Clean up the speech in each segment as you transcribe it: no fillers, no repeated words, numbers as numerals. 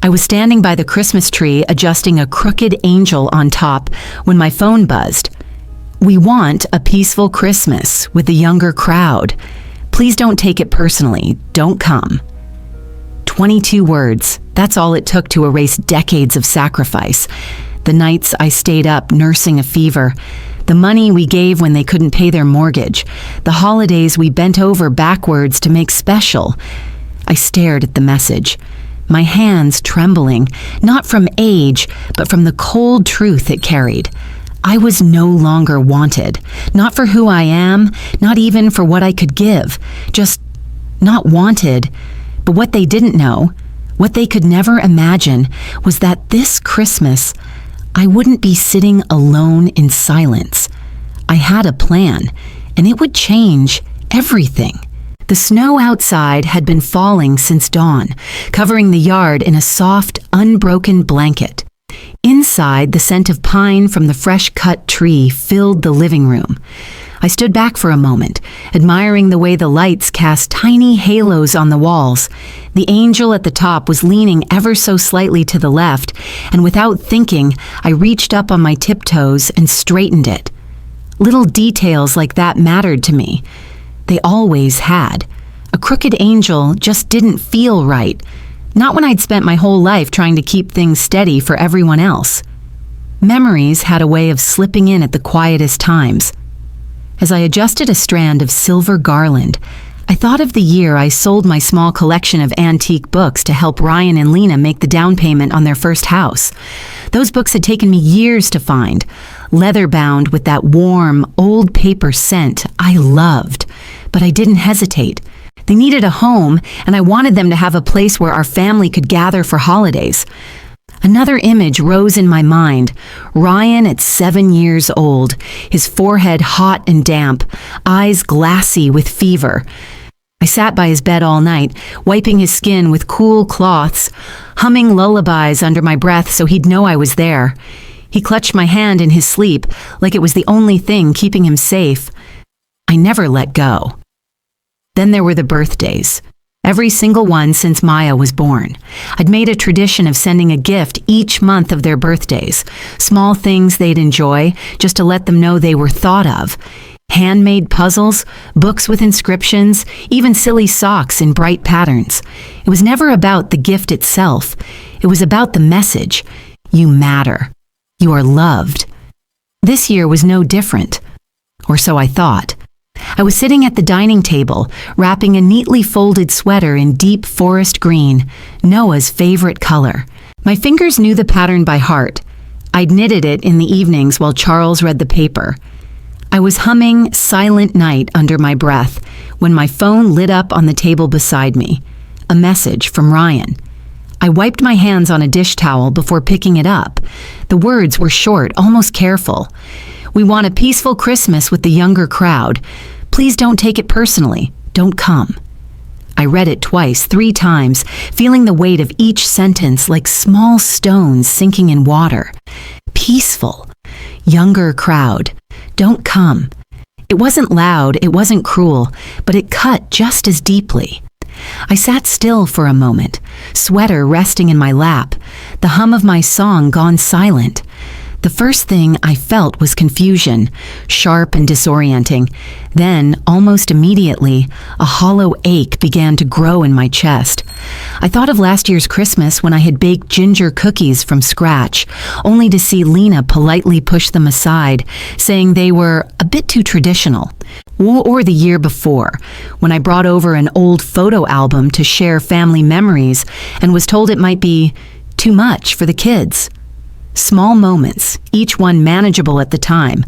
I was standing by the Christmas tree adjusting a crooked angel on top when my phone buzzed. "We want a peaceful Christmas with the younger crowd. Please don't take it personally. Don't come." 22 words. That's all it took to erase decades of sacrifice. The nights I stayed up nursing a fever. The money we gave when they couldn't pay their mortgage. The holidays we bent over backwards to make special. I stared at the message, my hands trembling, not from age, but from the cold truth it carried. I was no longer wanted, not for who I am, not even for what I could give, just not wanted. But what they didn't know, what they could never imagine, was that this Christmas, I wouldn't be sitting alone in silence. I had a plan, and it would change everything. The snow outside had been falling since dawn, covering the yard in a soft, unbroken blanket. Inside, the scent of pine from the fresh-cut tree filled the living room. I stood back for a moment, admiring the way the lights cast tiny halos on the walls. The angel at the top was leaning ever so slightly to the left, and without thinking, I reached up on my tiptoes and straightened it. Little details like that mattered to me. They always had. A crooked angel just didn't feel right. Not when I'd spent my whole life trying to keep things steady for everyone else. Memories had a way of slipping in at the quietest times. As I adjusted a strand of silver garland, I thought of the year I sold my small collection of antique books to help Ryan and Lena make the down payment on their first house. Those books had taken me years to find, leather-bound with that warm, old paper scent I loved. But I didn't hesitate. They needed a home, and I wanted them to have a place where our family could gather for holidays. Another image rose in my mind. Ryan at 7 years old, his forehead hot and damp, eyes glassy with fever. I sat by his bed all night, wiping his skin with cool cloths, humming lullabies under my breath so he'd know I was there. He clutched my hand in his sleep, like it was the only thing keeping him safe. I never let go. Then there were the birthdays. Every single one since Maya was born. I'd made a tradition of sending a gift each month of their birthdays, small things they'd enjoy, just to let them know they were thought of. Handmade puzzles, books with inscriptions, even silly socks in bright patterns. It was never about the gift itself. It was about the message. You matter. You are loved. This year was no different. Or so I thought. I was sitting at the dining table, wrapping a neatly folded sweater in deep forest green, Noah's favorite color. My fingers knew the pattern by heart. I'd knitted it in the evenings while Charles read the paper. I was humming Silent Night under my breath when my phone lit up on the table beside me. A message from Ryan. I wiped my hands on a dish towel before picking it up. The words were short, almost careful. "We want a peaceful Christmas with the younger crowd. Please don't take it personally. Don't come." I read it twice, 3 times, feeling the weight of each sentence like small stones sinking in water. Peaceful. Younger crowd. Don't come. It wasn't loud, it wasn't cruel, but it cut just as deeply. I sat still for a moment, sweater resting in my lap, the hum of my song gone silent. The first thing I felt was confusion, sharp and disorienting. Then, almost immediately, a hollow ache began to grow in my chest. I thought of last year's Christmas when I had baked ginger cookies from scratch, only to see Lena politely push them aside, saying they were a bit too traditional. Or the year before, when I brought over an old photo album to share family memories and was told it might be too much for the kids. Small moments, each one manageable at the time,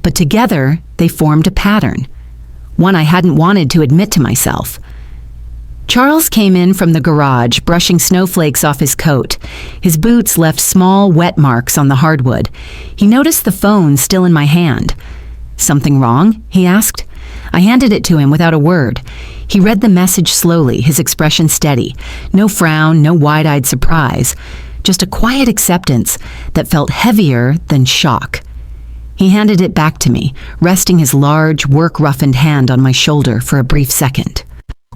but together they formed a pattern, one I hadn't wanted to admit to myself. Charles came in from the garage, brushing snowflakes off his coat. His boots left small, wet marks on the hardwood. He noticed the phone still in my hand. "Something wrong?" he asked. I handed it to him without a word. He read the message slowly, his expression steady. No frown, no wide-eyed surprise. Just a quiet acceptance that felt heavier than shock. He handed it back to me, resting his large, work-roughened hand on my shoulder for a brief second.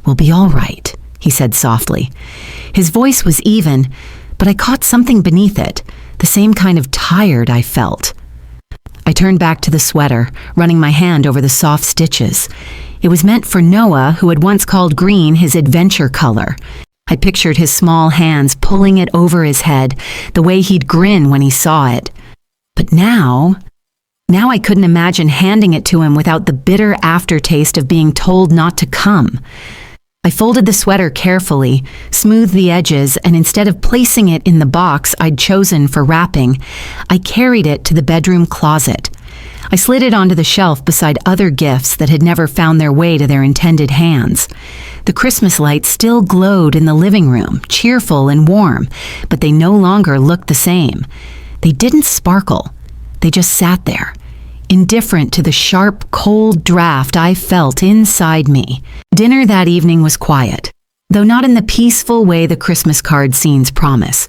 "We'll be all right," he said softly. His voice was even, but I caught something beneath it, the same kind of tired I felt. I turned back to the sweater, running my hand over the soft stitches. It was meant for Noah, who had once called green his adventure color. I pictured his small hands pulling it over his head, the way he'd grin when he saw it. But now I couldn't imagine handing it to him without the bitter aftertaste of being told not to come. I folded the sweater carefully, smoothed the edges, and instead of placing it in the box I'd chosen for wrapping, I carried it to the bedroom closet. I slid it onto the shelf beside other gifts that had never found their way to their intended hands. The Christmas lights still glowed in the living room, cheerful and warm, but they no longer looked the same. They didn't sparkle. They just sat there, indifferent to the sharp, cold draft I felt inside me. Dinner that evening was quiet, though not in the peaceful way the Christmas card scenes promise.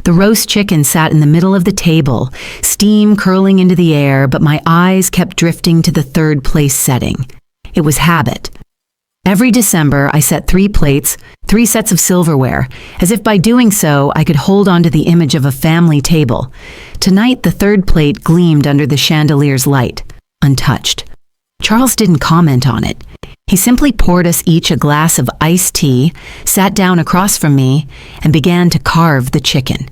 The roast chicken sat in the middle of the table, steam curling into the air, but my eyes kept drifting to the third place setting. It was habit. Every December, I set 3 plates, 3 sets of silverware, as if by doing so I could hold on to the image of a family table. Tonight, the third plate gleamed under the chandelier's light, untouched. Charles didn't comment on it. He simply poured us each a glass of iced tea, sat down across from me, and began to carve the chicken.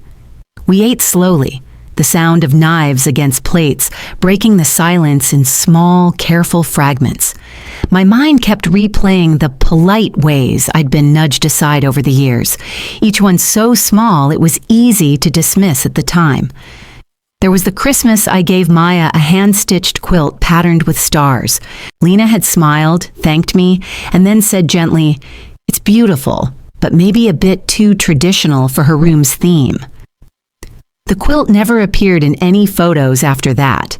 We ate slowly, the sound of knives against plates, breaking the silence in small, careful fragments. My mind kept replaying the polite ways I'd been nudged aside over the years, each one so small it was easy to dismiss at the time. There was the Christmas I gave Maya a hand-stitched quilt patterned with stars. Lena had smiled, thanked me, and then said gently, "It's beautiful, but maybe a bit too traditional for her room's theme." The quilt never appeared in any photos after that.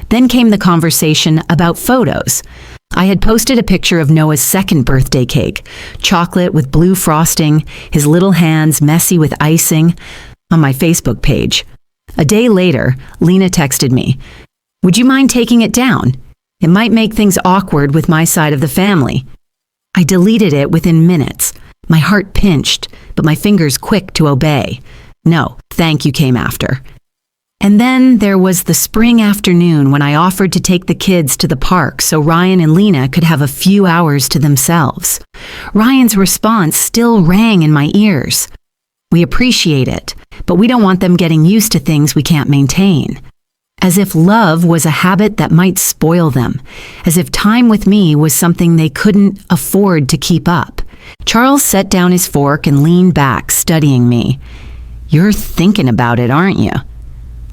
Then came the conversation about photos. I had posted a picture of Noah's second birthday cake, chocolate with blue frosting, his little hands messy with icing, on my Facebook page. A day later, Lena texted me, "Would you mind taking it down? It might make things awkward with my side of the family." I deleted it within minutes. My heart pinched, but my fingers quick to obey. No, thank you came after. And then there was the spring afternoon when I offered to take the kids to the park so Ryan and Lena could have a few hours to themselves. Ryan's response still rang in my ears. "We appreciate it, but we don't want them getting used to things we can't maintain." As if love was a habit that might spoil them, as if time with me was something they couldn't afford to keep up. Charles set down his fork and leaned back, studying me. "You're thinking about it, aren't you?"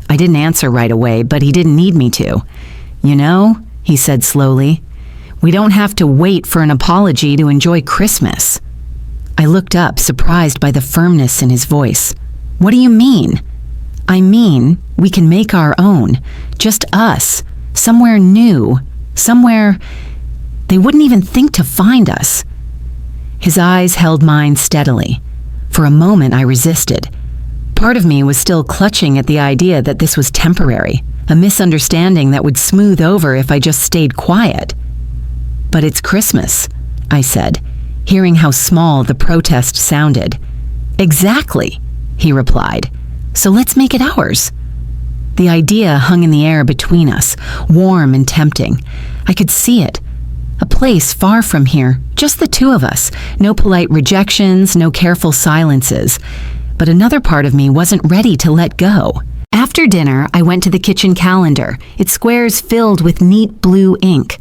I didn't answer right away, but he didn't need me to. "You know," he said slowly, "we don't have to wait for an apology to enjoy Christmas." I looked up, surprised by the firmness in his voice. "What do you mean?" "I mean, we can make our own, just us, somewhere new, somewhere they wouldn't even think to find us." His eyes held mine steadily. For a moment, I resisted. Part of me was still clutching at the idea that this was temporary, a misunderstanding that would smooth over if I just stayed quiet. "But it's Christmas," I said, hearing how small the protest sounded. "Exactly," he replied. "So let's make it ours." The idea hung in the air between us, warm and tempting. I could see it. A place far from here, just the two of us, no polite rejections, no careful silences. But another part of me wasn't ready to let go. After dinner, I went to the kitchen calendar, its squares filled with neat blue ink.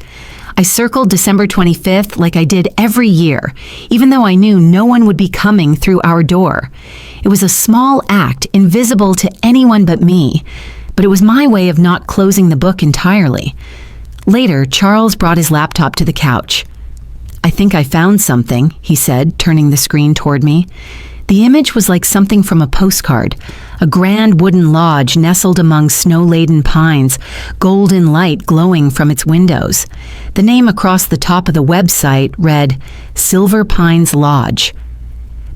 I circled December 25th like I did every year, even though I knew no one would be coming through our door. It was a small act, invisible to anyone but me, but it was my way of not closing the book entirely. Later, Charles brought his laptop to the couch. "I think I found something," he said, turning the screen toward me. The image was like something from a postcard, a grand wooden lodge nestled among snow-laden pines, golden light glowing from its windows. The name across the top of the website read, Silver Pines Lodge.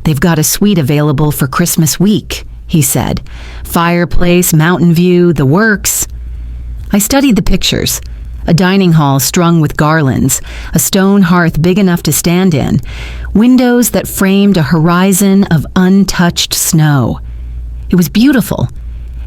"They've got a suite available for Christmas week," he said. "Fireplace, mountain view, the works." I studied the pictures. A dining hall strung with garlands, a stone hearth big enough to stand in, windows that framed a horizon of untouched snow. It was beautiful.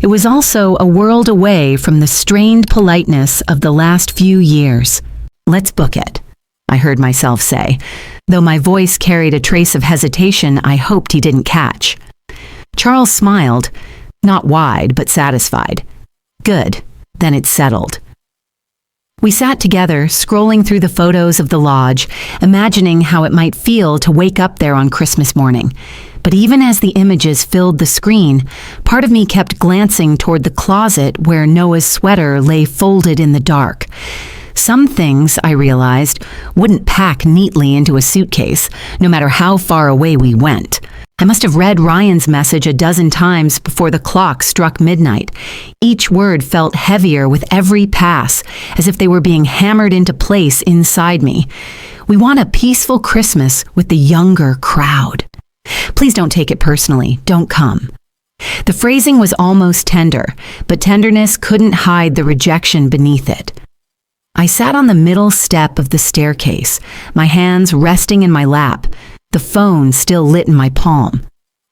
It was also a world away from the strained politeness of the last few years. "Let's book it," I heard myself say, though my voice carried a trace of hesitation I hoped he didn't catch. Charles smiled, not wide but satisfied. "Good, then it's settled." We sat together, scrolling through the photos of the lodge, imagining how it might feel to wake up there on Christmas morning. But even as the images filled the screen, part of me kept glancing toward the closet where Noah's sweater lay folded in the dark. Some things, I realized, wouldn't pack neatly into a suitcase, no matter how far away we went. I must have read Ryan's message a dozen times before the clock struck midnight. Each word felt heavier with every pass, as if they were being hammered into place inside me. "We want a peaceful Christmas with the younger crowd. Please don't take it personally. Don't come." The phrasing was almost tender, but tenderness couldn't hide the rejection beneath it. I sat on the middle step of the staircase, my hands resting in my lap, the phone still lit in my palm.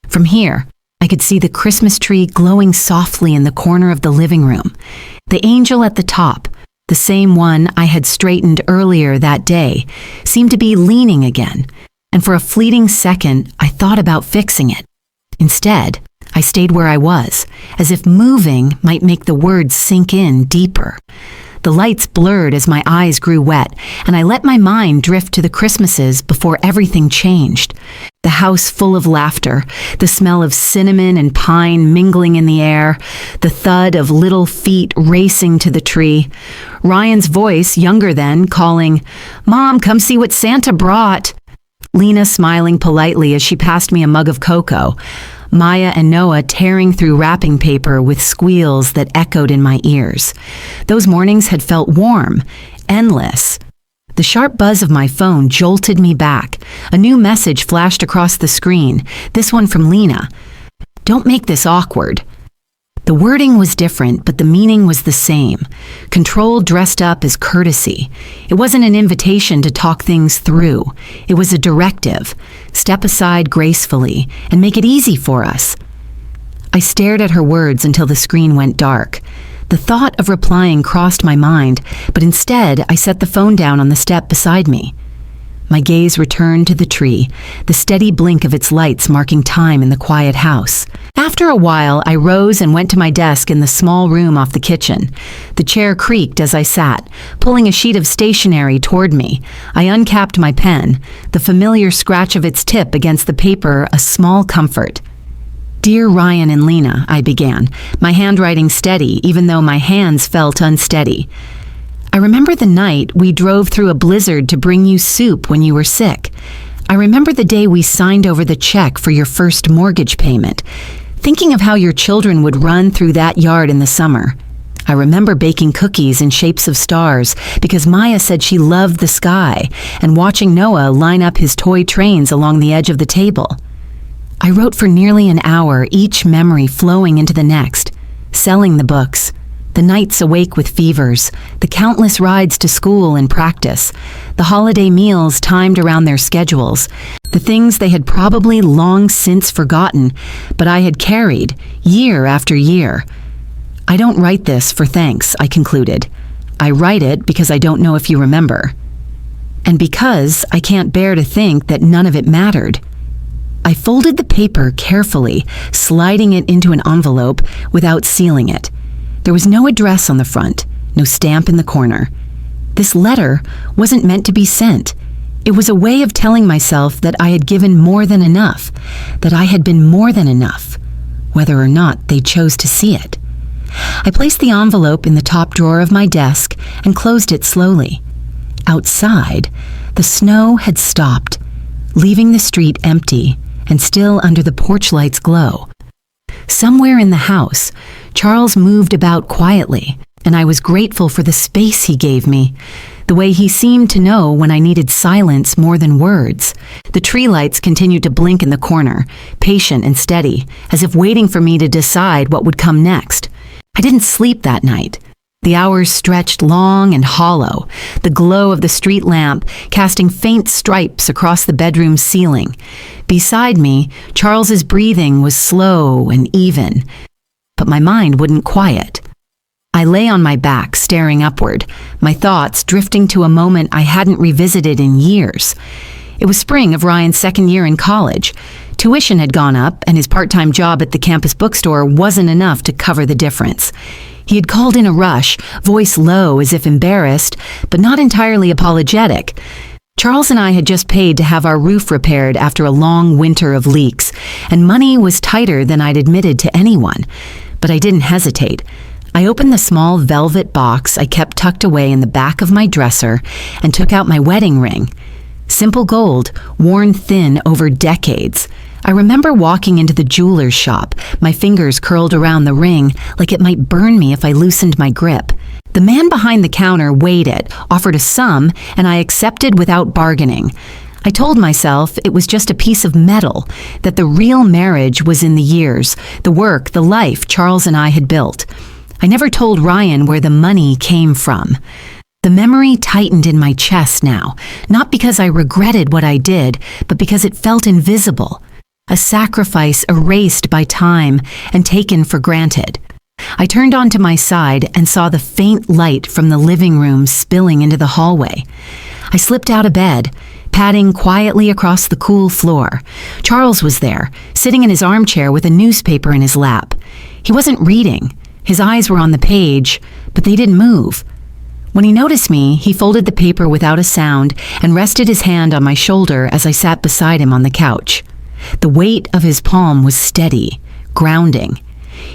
From here, I could see the Christmas tree glowing softly in the corner of the living room. The angel at the top, the same one I had straightened earlier that day, seemed to be leaning again, and for a fleeting second, I thought about fixing it. Instead, I stayed where I was, as if moving might make the words sink in deeper. The lights blurred as my eyes grew wet, and I let my mind drift to the Christmases before everything changed. The house full of laughter, the smell of cinnamon and pine mingling in the air, the thud of little feet racing to the tree. Ryan's voice, younger then, calling, "Mom, come see what Santa brought." Lena smiling politely as she passed me a mug of cocoa. Maya and Noah tearing through wrapping paper with squeals that echoed in my ears. Those mornings had felt warm, endless. The sharp buzz of my phone jolted me back. A new message flashed across the screen, this one from Lena. "Don't make this awkward." The wording was different, but the meaning was the same. Control dressed up as courtesy. It wasn't an invitation to talk things through. It was a directive. Step aside gracefully and make it easy for us. I stared at her words until the screen went dark. The thought of replying crossed my mind, but instead I set the phone down on the step beside me. My gaze returned to the tree, the steady blink of its lights marking time in the quiet house. After a while, I rose and went to my desk in the small room off the kitchen. The chair creaked as I sat, pulling a sheet of stationery toward me. I uncapped my pen, the familiar scratch of its tip against the paper a small comfort. "Dear Ryan and Lena," I began, my handwriting steady even though my hands felt unsteady. "I remember the night we drove through a blizzard to bring you soup when you were sick. I remember the day we signed over the check for your first mortgage payment, thinking of how your children would run through that yard in the summer. I remember baking cookies in shapes of stars because Maya said she loved the sky, and watching Noah line up his toy trains along the edge of the table. I wrote for nearly an hour, each memory flowing into the next, selling the books, the nights awake with fevers, the countless rides to school and practice, the holiday meals timed around their schedules, the things they had probably long since forgotten, but I had carried year after year. I don't write this for thanks, I concluded. I write it because I don't know if you remember. And because I can't bear to think that none of it mattered. I folded the paper carefully, sliding it into an envelope without sealing it. There was no address on the front, no stamp in the corner. This letter wasn't meant to be sent. It was a way of telling myself that I had given more than enough, that I had been more than enough, whether or not they chose to see it. I placed the envelope in the top drawer of my desk and closed it slowly. Outside, the snow had stopped, leaving the street empty and still under the porch light's glow. Somewhere in the house, Charles moved about quietly, and I was grateful for the space he gave me, the way he seemed to know when I needed silence more than words. The tree lights continued to blink in the corner, patient and steady, as if waiting for me to decide what would come next. I didn't sleep that night. The hours stretched long and hollow, the glow of the street lamp casting faint stripes across the bedroom ceiling. Beside me, Charles's breathing was slow and even, but my mind wouldn't quiet. I lay on my back, staring upward, my thoughts drifting to a moment I hadn't revisited in years. It was spring of Ryan's second year in college. Tuition had gone up, and his part-time job at the campus bookstore wasn't enough to cover the difference. He had called in a rush, voice low as if embarrassed, but not entirely apologetic. Charles and I had just paid to have our roof repaired after a long winter of leaks, and money was tighter than I'd admitted to anyone. But I didn't hesitate. I opened the small velvet box I kept tucked away in the back of my dresser and took out my wedding ring. Simple gold, worn thin over decades. I remember walking into the jeweler's shop, my fingers curled around the ring like it might burn me if I loosened my grip. The man behind the counter weighed it, offered a sum, and I accepted without bargaining. I told myself it was just a piece of metal, that the real marriage was in the years, the work, the life Charles and I had built. I never told Ryan where the money came from. The memory tightened in my chest now, not because I regretted what I did, but because it felt invisible. A sacrifice erased by time and taken for granted. I turned onto my side and saw the faint light from the living room spilling into the hallway. I slipped out of bed, padding quietly across the cool floor. Charles was there, sitting in his armchair with a newspaper in his lap. He wasn't reading. His eyes were on the page, but they didn't move. When he noticed me, he folded the paper without a sound and rested his hand on my shoulder as I sat beside him on the couch. The weight of his palm was steady, grounding.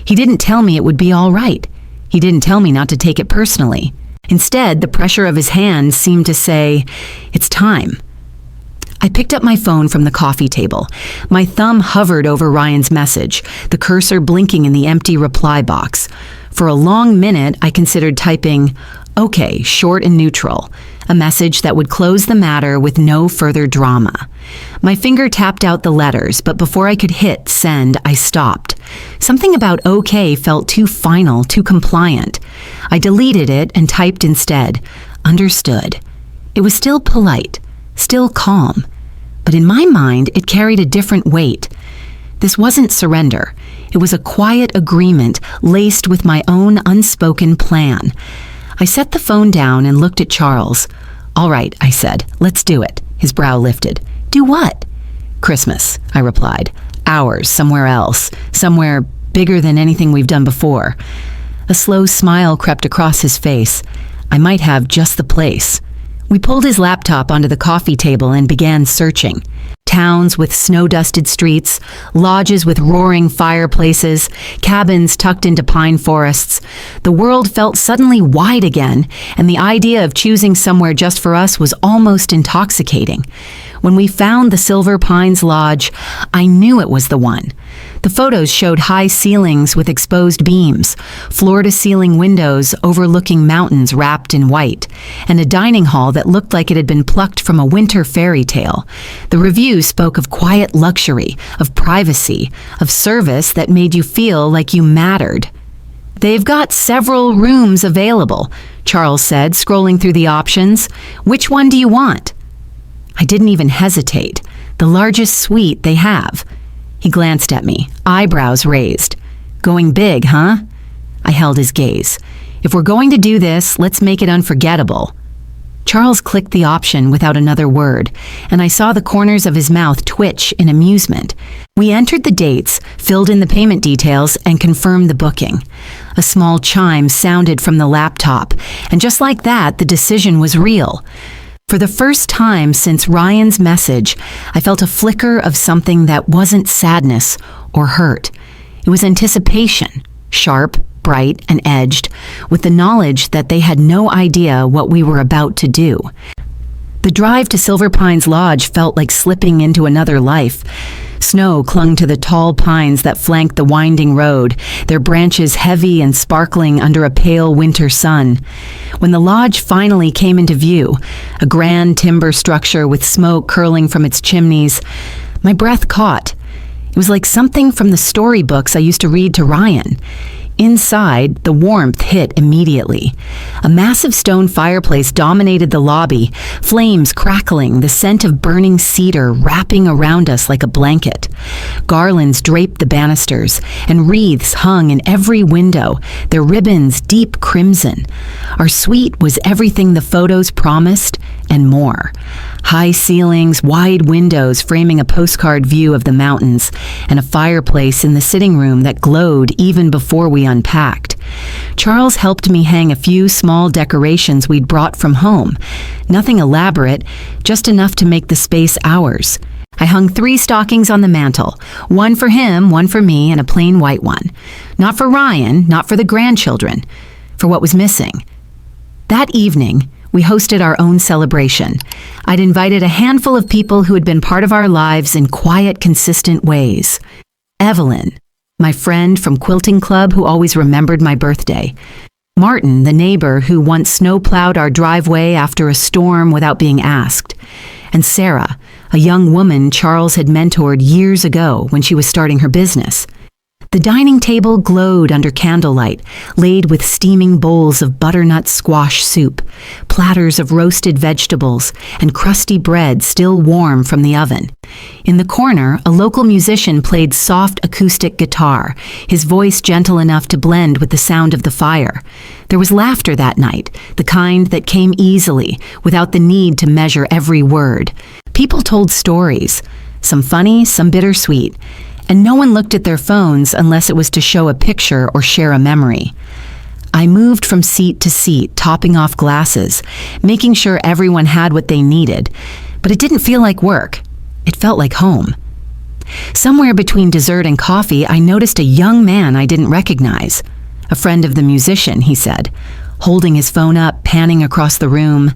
He didn't tell me it would be all right. He didn't tell me not to take it personally. Instead, the pressure of his hand seemed to say, "It's time." I picked up my phone from the coffee table. My thumb hovered over Ryan's message, the cursor blinking in the empty reply box. For a long minute, I considered typing, "Okay, short and neutral," a message that would close the matter with no further drama. My finger tapped out the letters, but before I could hit send, I stopped. Something about okay felt too final, too compliant. I deleted it and typed instead, "Understood." It was still polite, still calm, but in my mind it carried a different weight. This wasn't surrender. It was a quiet agreement laced with my own unspoken plan. I set the phone down and looked at Charles. "All right," I said. "Let's do it." His brow lifted. "Do what?" "Christmas," I replied. "Ours, somewhere else. Somewhere bigger than anything we've done before." A slow smile crept across his face. I might have just the place. We pulled his laptop onto the coffee table and began searching. Towns with snow-dusted streets, lodges with roaring fireplaces, cabins tucked into pine forests. The world felt suddenly wide again, and the idea of choosing somewhere just for us was almost intoxicating. When we found the Silver Pines Lodge, I knew it was the one. The photos showed high ceilings with exposed beams, floor-to-ceiling windows overlooking mountains wrapped in white, and a dining hall that looked like it had been plucked from a winter fairy tale. The reviews spoke of quiet luxury, of privacy, of service that made you feel like you mattered. "They've got several rooms available," Charles said, scrolling through the options. "Which one do you want?" I didn't even hesitate. "The largest suite they have." He glanced at me, eyebrows raised. "Going big, huh?" I held his gaze. "If we're going to do this, let's make it unforgettable." Charles clicked the option without another word, and I saw the corners of his mouth twitch in amusement. We entered the dates, filled in the payment details, and confirmed the booking. A small chime sounded from the laptop, and just like that, the decision was real. For the first time since Ryan's message, I felt a flicker of something that wasn't sadness or hurt. It was anticipation, sharp, bright, and edged, with the knowledge that they had no idea what we were about to do. The drive to Silver Pines Lodge felt like slipping into another life. Snow clung to the tall pines that flanked the winding road, their branches heavy and sparkling under a pale winter sun. When the lodge finally came into view, a grand timber structure with smoke curling from its chimneys, my breath caught. It was like something from the storybooks I used to read to Ryan. Inside, the warmth hit immediately. A massive stone fireplace dominated the lobby, flames crackling, the scent of burning cedar wrapping around us like a blanket. Garlands draped the banisters, and wreaths hung in every window, their ribbons deep crimson. Our suite was everything the photos promised and more. High ceilings, wide windows framing a postcard view of the mountains, and a fireplace in the sitting room that glowed even before we unpacked. Charles helped me hang a few small decorations we'd brought from home. Nothing elaborate, just enough to make the space ours. I hung 3 stockings on the mantel, one for him, one for me, and a plain white one. Not for Ryan, not for the grandchildren, for what was missing. That evening, we hosted our own celebration. I'd invited a handful of people who had been part of our lives in quiet, consistent ways. Evelyn, my friend from Quilting Club who always remembered my birthday. Martin, the neighbor who once snowplowed our driveway after a storm without being asked. And Sarah, a young woman Charles had mentored years ago when she was starting her business. The dining table glowed under candlelight, laid with steaming bowls of butternut squash soup, platters of roasted vegetables, and crusty bread still warm from the oven. In the corner, a local musician played soft acoustic guitar, his voice gentle enough to blend with the sound of the fire. There was laughter that night, the kind that came easily, without the need to measure every word. People told stories, some funny, some bittersweet, and no one looked at their phones unless it was to show a picture or share a memory. I moved from seat to seat, topping off glasses, making sure everyone had what they needed, but it didn't feel like work. It felt like home. Somewhere between dessert and coffee, I noticed a young man I didn't recognize. A friend of the musician, he said, holding his phone up, panning across the room.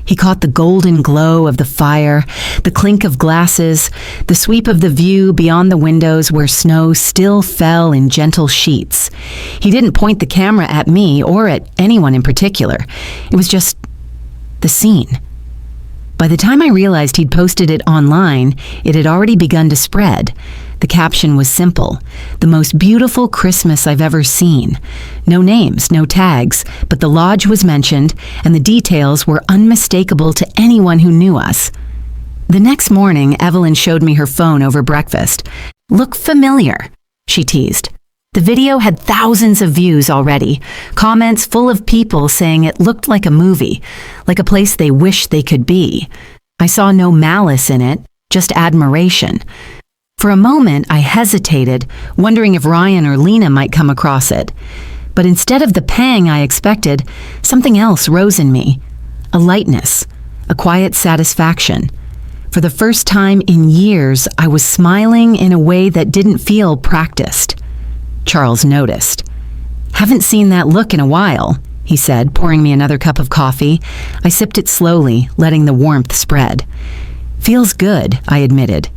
He caught the golden glow of the fire, the clink of glasses, the sweep of the view beyond the windows where snow still fell in gentle sheets. He didn't point the camera at me or at anyone in particular. It was just the scene. By the time I realized he'd posted it online, it had already begun to spread. The caption was simple: "The most beautiful Christmas I've ever seen." No names, no tags, but the lodge was mentioned, and the details were unmistakable to anyone who knew us. The next morning, Evelyn showed me her phone over breakfast. "Look familiar," she teased. The video had thousands of views already, comments full of people saying it looked like a movie, like a place they wished they could be. I saw no malice in it, just admiration. For a moment, I hesitated, wondering if Ryan or Lena might come across it. But instead of the pang I expected, something else rose in me. A lightness, a quiet satisfaction. For the first time in years, I was smiling in a way that didn't feel practiced. Charles noticed. "Haven't seen that look in a while," he said, pouring me another cup of coffee. I sipped it slowly, letting the warmth spread. "Feels good," I admitted.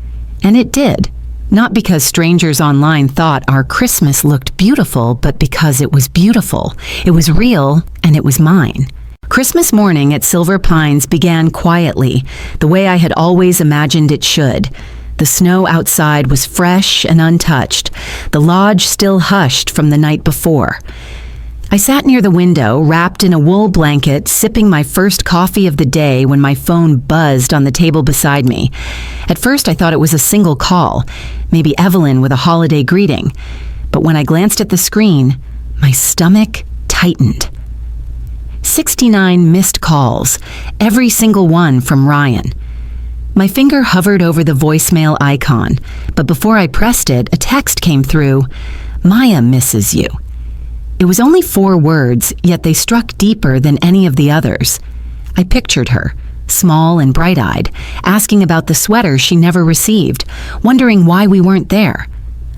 And it did. Not because strangers online thought our Christmas looked beautiful, but because it was beautiful. It was real, and it was mine. Christmas morning at Silver Pines began quietly, the way I had always imagined it should. The snow outside was fresh and untouched, the lodge still hushed from the night before. I sat near the window, wrapped in a wool blanket, sipping my first coffee of the day when my phone buzzed on the table beside me. At first, I thought it was a single call, maybe Evelyn with a holiday greeting. But when I glanced at the screen, my stomach tightened. 69 missed calls, every single one from Ryan. My finger hovered over the voicemail icon, but before I pressed it, a text came through. "Maya misses you." It was only 4 words, yet they struck deeper than any of the others. I pictured her, small and bright-eyed, asking about the sweater she never received, wondering why we weren't there.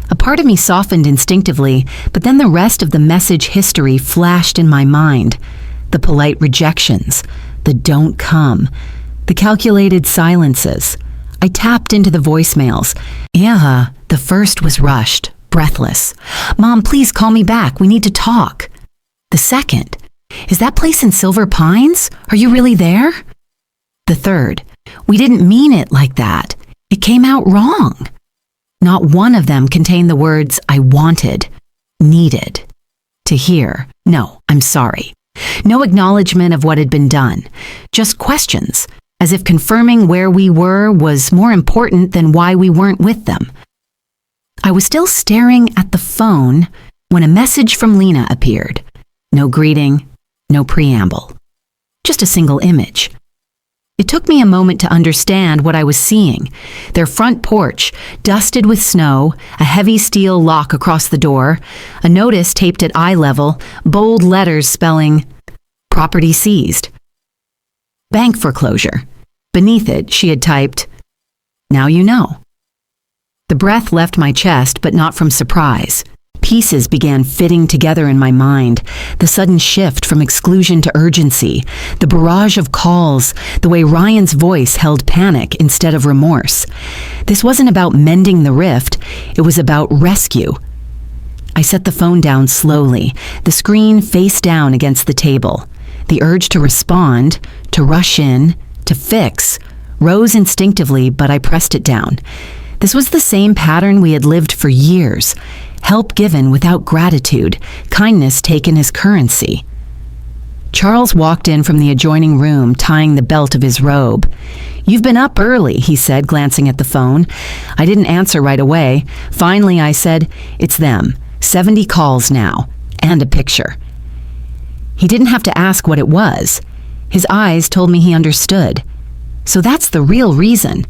A part of me softened instinctively, but then the rest of the message history flashed in my mind. The polite rejections, the "don't come," the calculated silences. I tapped into the voicemails. Yeah, the first was rushed, breathless. "Mom, please call me back. We need to talk." The second, "Is that place in Silver Pines? Are you really there?" The third, "We didn't mean it like that. It came out wrong." Not one of them contained the words I wanted, needed. to hear, "No, I'm sorry." No acknowledgement of what had been done, just questions, as if confirming where we were was more important than why we weren't with them. I was still staring at the phone when a message from Lena appeared. No greeting, no preamble, just a single image. It took me a moment to understand what I was seeing. Their front porch, dusted with snow, a heavy steel lock across the door, a notice taped at eye level, bold letters spelling, "Property seized." Bank foreclosure. Beneath it, she had typed, "Now you know." The breath left my chest, but not from surprise. Pieces began fitting together in my mind, the sudden shift from exclusion to urgency, the barrage of calls, the way Ryan's voice held panic instead of remorse. This wasn't about mending the rift, it was about rescue. I set the phone down slowly, the screen face down against the table. The urge to respond, to rush in, to fix, rose instinctively, but I pressed it down. This was the same pattern we had lived for years. Help given without gratitude, kindness taken as currency. Charles walked in from the adjoining room, tying the belt of his robe. "You've been up early," he said, glancing at the phone. I didn't answer right away. Finally, I said, "It's them. 70 calls now, and a picture." He didn't have to ask what it was. His eyes told me he understood. "So that's the real reason."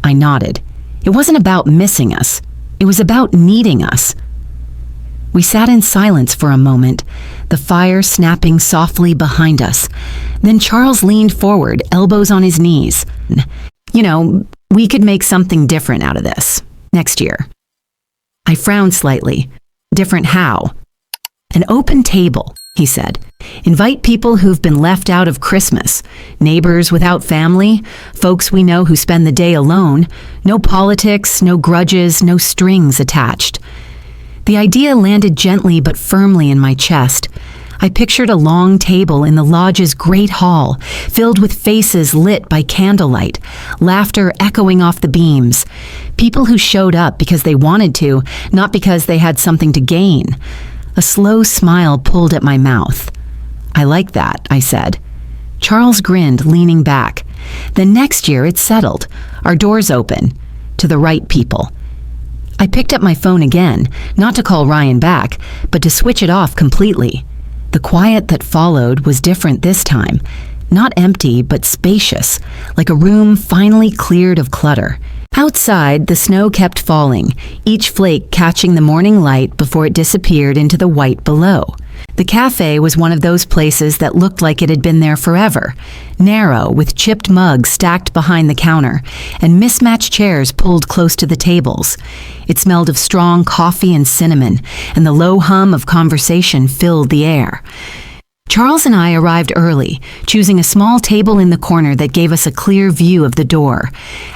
I nodded. It wasn't about missing us. It was about needing us. We sat in silence for a moment, the fire snapping softly behind us. Then Charles leaned forward, elbows on his knees. "You know, we could make something different out of this. Next year." I frowned slightly. "Different how?" "An open table," he said. "Invite people who've been left out of Christmas, neighbors without family, folks we know who spend the day alone, no politics, no grudges, no strings attached." The idea landed gently but firmly in my chest. I pictured a long table in the lodge's great hall, filled with faces lit by candlelight, laughter echoing off the beams, people who showed up because they wanted to, not because they had something to gain. A slow smile pulled at my mouth. "I like that," I said. Charles grinned, leaning back. "Then next year it's settled. Our doors open. To the right people." I picked up my phone again, not to call Ryan back, but to switch it off completely. The quiet that followed was different this time. Not empty, but spacious, like a room finally cleared of clutter. Outside, the snow kept falling, each flake catching the morning light before it disappeared into the white below. The cafe was one of those places that looked like it had been there forever. Narrow, with chipped mugs stacked behind the counter, and mismatched chairs pulled close to the tables. It smelled of strong coffee and cinnamon, and the low hum of conversation filled the air. Charles and I arrived early, choosing a small table in the corner that gave us a clear view of the door.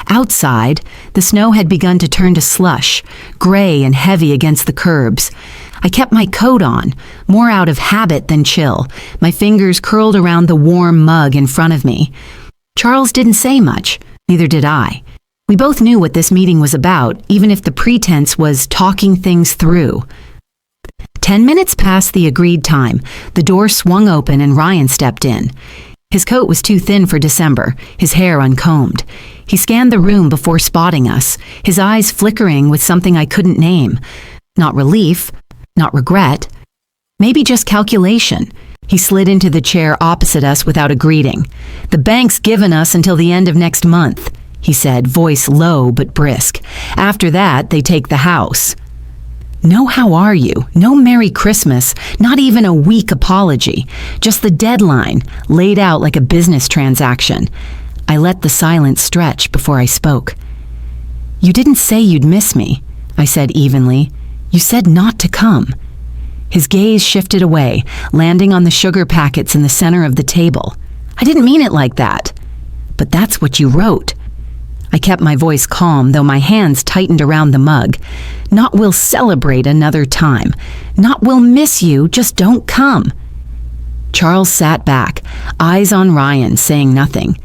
Outside, the snow had begun to turn to slush, gray and heavy against the curbs. I kept my coat on, more out of habit than chill, my fingers curled around the warm mug in front of me. Charles didn't say much, neither did I. We both knew what this meeting was about, even if the pretense was talking things through. 10 minutes past the agreed time, the door swung open and Ryan stepped in. His coat was too thin for December, his hair uncombed. He scanned the room before spotting us, his eyes flickering with something I couldn't name. Not relief, not regret, maybe just calculation. He slid into the chair opposite us without a greeting. "The bank's given us until the end of next month," he said, voice low but brisk. "After that, they take the house." No how are you, no Merry Christmas, not even a weak apology, just the deadline, laid out like a business transaction. I let the silence stretch before I spoke. "You didn't say you'd miss me," I said evenly. "You said not to come." His gaze shifted away, landing on the sugar packets in the center of the table. "I didn't mean it like that." "But that's what you wrote." I kept my voice calm, though my hands tightened around the mug. "Not we'll celebrate another time. Not we'll miss you, just don't come." Charles sat back, eyes on Ryan, saying nothing.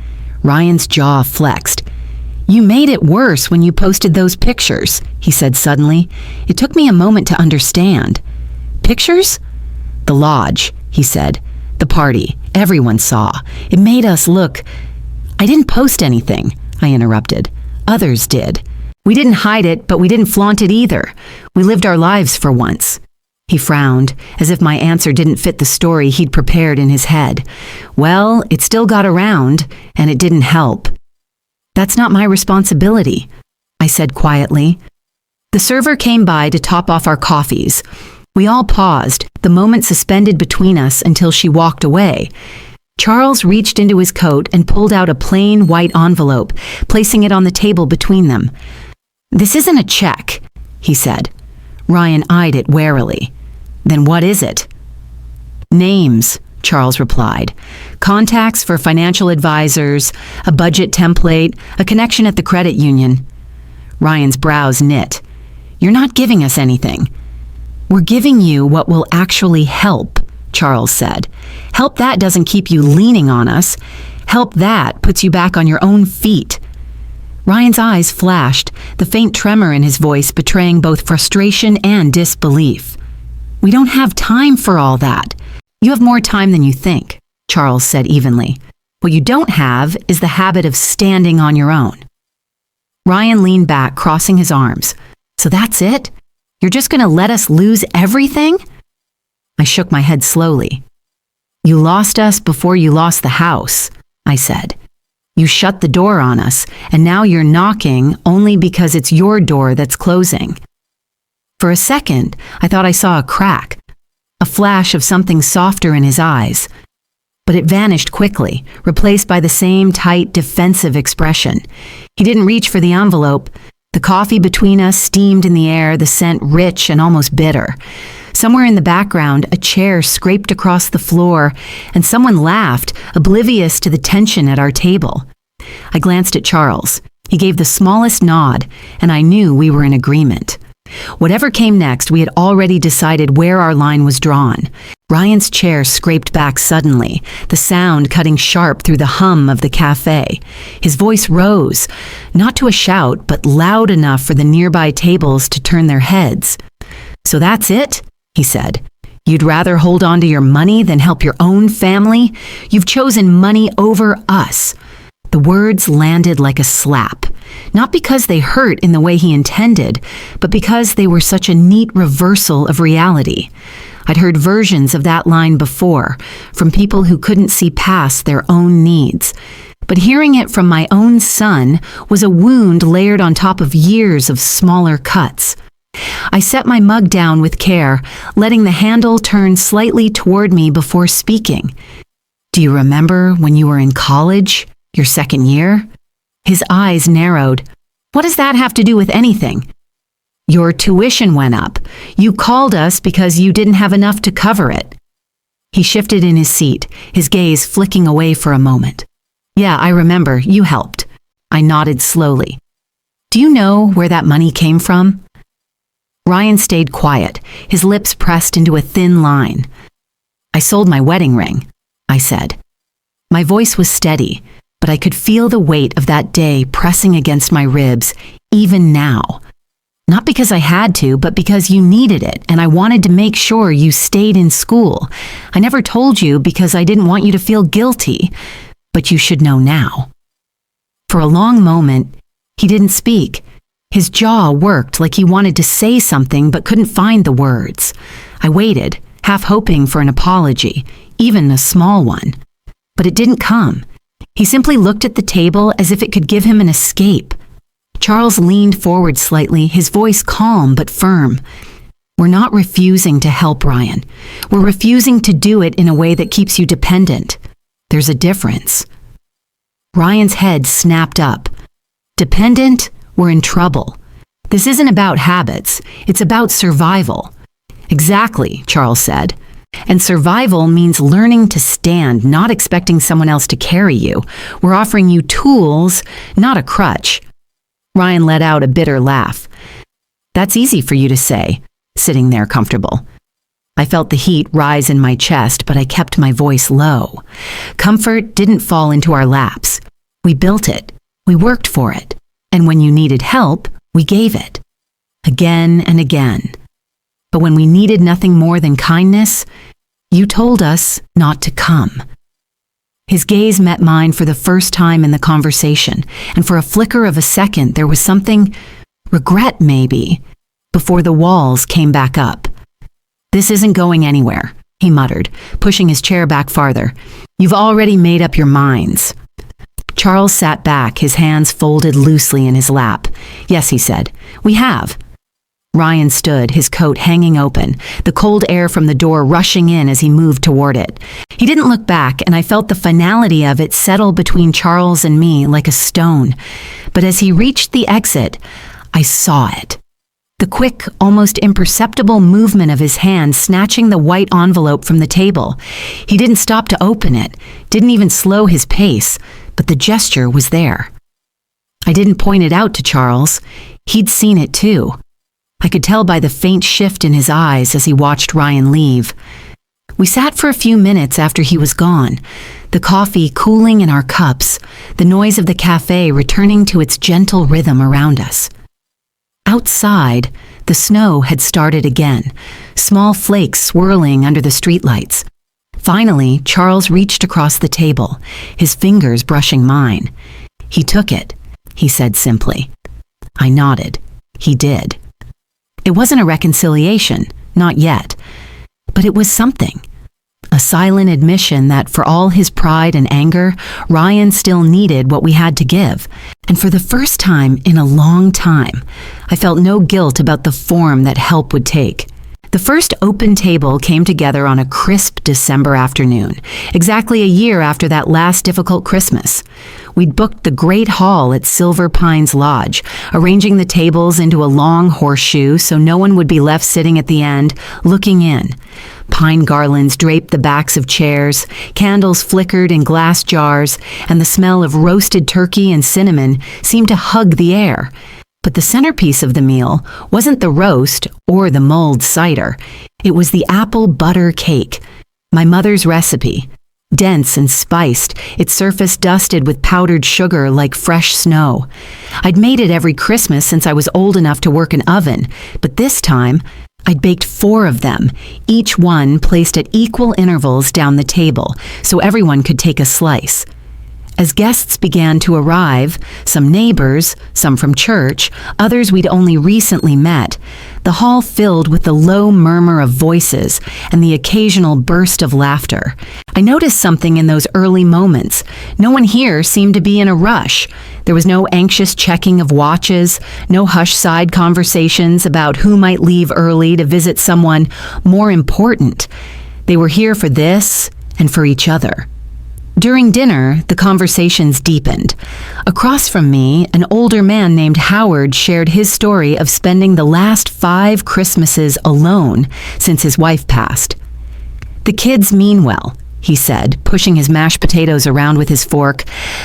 Ryan's jaw flexed. "You made it worse when you posted those pictures," he said suddenly. It took me a moment to understand. "Pictures?" "The lodge," he said. "The party. Everyone saw. It made us look—" "I didn't post anything," I interrupted. "Others did. We didn't hide it, but we didn't flaunt it either. We lived our lives for once." He frowned, as if my answer didn't fit the story he'd prepared in his head. "Well, it still got around, and it didn't help." "That's not my responsibility," I said quietly. The server came by to top off our coffees. We all paused, the moment suspended between us until she walked away. Charles reached into his coat and pulled out a plain white envelope, placing it on the table between them. "This isn't a check," he said. Ryan eyed it warily. "Then what is it?" "Names," Charles replied. "Contacts for financial advisors, a budget template, a connection at the credit union." Ryan's brows knit. "You're not giving us anything." "We're giving you what will actually help," Charles said. "Help that doesn't keep you leaning on us. Help that puts you back on your own feet." Ryan's eyes flashed, the faint tremor in his voice betraying both frustration and disbelief. "We don't have time for all that." "You have more time than you think," Charles said evenly. "What you don't have is the habit of standing on your own." Ryan leaned back, crossing his arms. "So that's it? You're just going to let us lose everything?" I shook my head slowly. "You lost us before you lost the house," I said. "You shut the door on us, and now you're knocking only because it's your door that's closing." For a second, I thought I saw a crack, a flash of something softer in his eyes. But it vanished quickly, replaced by the same tight, defensive expression. He didn't reach for the envelope. The coffee between us steamed in the air, the scent rich and almost bitter. Somewhere in the background, a chair scraped across the floor, and someone laughed, oblivious to the tension at our table. I glanced at Charles. He gave the smallest nod, and I knew we were in agreement. Whatever came next, we had already decided where our line was drawn. Ryan's chair scraped back suddenly, the sound cutting sharp through the hum of the cafe. His voice rose, not to a shout, but loud enough for the nearby tables to turn their heads. "So that's it?" he said. "You'd rather hold on to your money than help your own family? You've chosen money over us." The words landed like a slap, not because they hurt in the way he intended, but because they were such a neat reversal of reality. I'd heard versions of that line before, from people who couldn't see past their own needs. But hearing it from my own son was a wound layered on top of years of smaller cuts. I set my mug down with care, letting the handle turn slightly toward me before speaking. "Do you remember when you were in college? Your second year?" His eyes narrowed. "What does that have to do with anything?" "Your tuition went up. You called us because you didn't have enough to cover it." He shifted in his seat, his gaze flicking away for a moment. "Yeah, I remember. You helped." I nodded slowly. "Do you know where that money came from?" Ryan stayed quiet, his lips pressed into a thin line. "I sold my wedding ring," I said. My voice was steady, but I could feel the weight of that day pressing against my ribs, even now. Not because I had to, but because you needed it, and I wanted to make sure you stayed in school. I never told you because I didn't want you to feel guilty, but you should know now. For a long moment, he didn't speak. His jaw worked like he wanted to say something but couldn't find the words. I waited, half hoping for an apology, even a small one. But it didn't come. He simply looked at the table as if it could give him an escape. Charles leaned forward slightly, his voice calm but firm. "We're not refusing to help, Ryan. We're refusing to do it in a way that keeps you dependent. There's a difference." Ryan's head snapped up. "Dependent? We're in trouble. This isn't about habits. It's about survival." "Exactly," Charles said. "And survival means learning to stand, not expecting someone else to carry you. We're offering you tools, not a crutch." Ryan let out a bitter laugh. "That's easy for you to say," sitting there comfortable. I felt the heat rise in my chest, but I kept my voice low. Comfort didn't fall into our laps. We built it. We worked for it. And when you needed help, we gave it. Again and again. But when we needed nothing more than kindness, You told us not to come." His gaze met mine for the first time in the conversation, and for a flicker of a second there was something, regret maybe, before the walls came back up. "This isn't going anywhere," he muttered, pushing his chair back farther. "You've already made up your minds." Charles sat back, his hands folded loosely in his lap. "Yes," he said, "we have." Ryan stood, his coat hanging open, the cold air from the door rushing in as he moved toward it. He didn't look back, and I felt the finality of it settle between Charles and me like a stone. But as he reached the exit, I saw it. The quick, almost imperceptible movement of his hand snatching the white envelope from the table. He didn't stop to open it, didn't even slow his pace, but the gesture was there. I didn't point it out to Charles. He'd seen it too. I could tell by the faint shift in his eyes as he watched Ryan leave. We sat for a few minutes after he was gone, the coffee cooling in our cups, the noise of the cafe returning to its gentle rhythm around us. Outside, the snow had started again, small flakes swirling under the streetlights. Finally, Charles reached across the table, his fingers brushing mine. "He took it," he said simply. I nodded. He did. It wasn't a reconciliation, not yet, but it was something. A silent admission that for all his pride and anger, Ryan still needed what we had to give. And for the first time in a long time, I felt no guilt about the form that help would take. The first open table came together on a crisp December afternoon, exactly a year after that last difficult Christmas. We'd booked the great hall at Silver Pines Lodge, arranging the tables into a long horseshoe so no one would be left sitting at the end, looking in. Pine garlands draped the backs of chairs, candles flickered in glass jars, and the smell of roasted turkey and cinnamon seemed to hug the air. But the centerpiece of the meal wasn't the roast or the mulled cider. It was the apple butter cake, my mother's recipe. Dense and spiced, its surface dusted with powdered sugar like fresh snow. I'd made it every Christmas since I was old enough to work an oven, but this time I'd baked 4 of them, each one placed at equal intervals down the table so everyone could take a slice. As guests began to arrive, some neighbors, some from church, others we'd only recently met, the hall filled with the low murmur of voices and the occasional burst of laughter. I noticed something in those early moments. No one here seemed to be in a rush. There was no anxious checking of watches, no hushed side conversations about who might leave early to visit someone more important. They were here for this and for each other. During dinner, the conversations deepened. Across from me, an older man named Howard shared his story of spending the last 5 Christmases alone since his wife passed. "The kids mean well," he said, pushing his mashed potatoes around with his fork,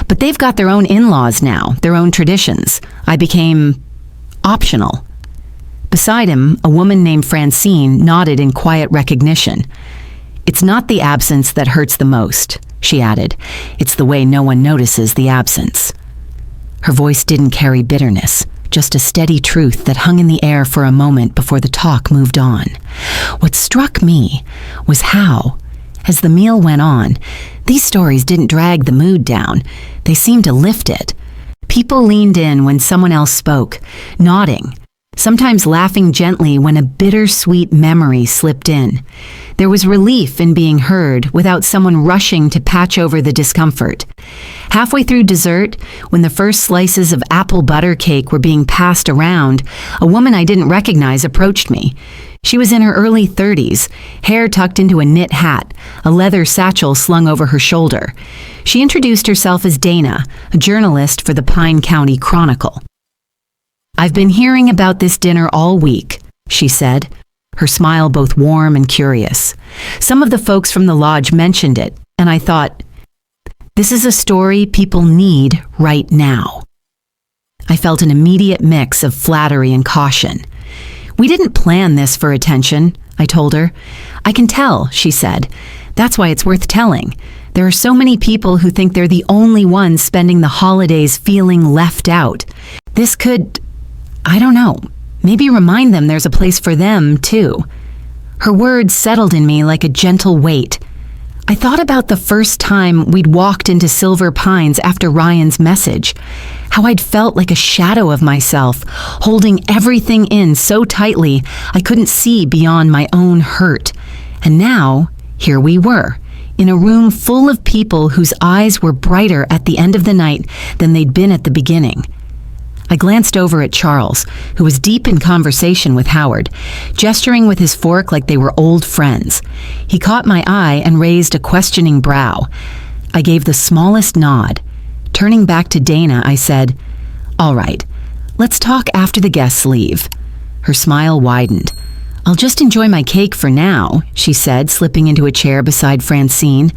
"but they've got their own in-laws now, their own traditions. I became optional." Beside him, a woman named Francine nodded in quiet recognition. "It's not the absence that hurts the most," she added. "It's the way no one notices the absence." Her voice didn't carry bitterness, just a steady truth that hung in the air for a moment before the talk moved on. What struck me was how, as the meal went on, these stories didn't drag the mood down. They seemed to lift it. People leaned in when someone else spoke, nodding, sometimes laughing gently when a bittersweet memory slipped in. There was relief in being heard without someone rushing to patch over the discomfort. Halfway through dessert, when the first slices of apple butter cake were being passed around, a woman I didn't recognize approached me. She was in her early 30s, hair tucked into a knit hat, a leather satchel slung over her shoulder. She introduced herself as Dana, a journalist for the Pine County Chronicle. "I've been hearing about this dinner all week," she said, her smile both warm and curious. "Some of the folks from the lodge mentioned it, and I thought, this is a story people need right now." I felt an immediate mix of flattery and caution. "We didn't plan this for attention," I told her. "I can tell," she said. "That's why it's worth telling. There are so many people who think they're the only ones spending the holidays feeling left out. This could, I don't know, maybe remind them there's a place for them, too." Her words settled in me like a gentle weight. I thought about the first time we'd walked into Silver Pines after Ryan's message, how I'd felt like a shadow of myself, holding everything in so tightly I couldn't see beyond my own hurt. And now, here we were, in a room full of people whose eyes were brighter at the end of the night than they'd been at the beginning. I glanced over at Charles, who was deep in conversation with Howard, gesturing with his fork like they were old friends. He caught my eye and raised a questioning brow. I gave the smallest nod. Turning back to Dana, I said, "All right, let's talk after the guests leave." Her smile widened. "I'll just enjoy my cake for now," she said, slipping into a chair beside Francine.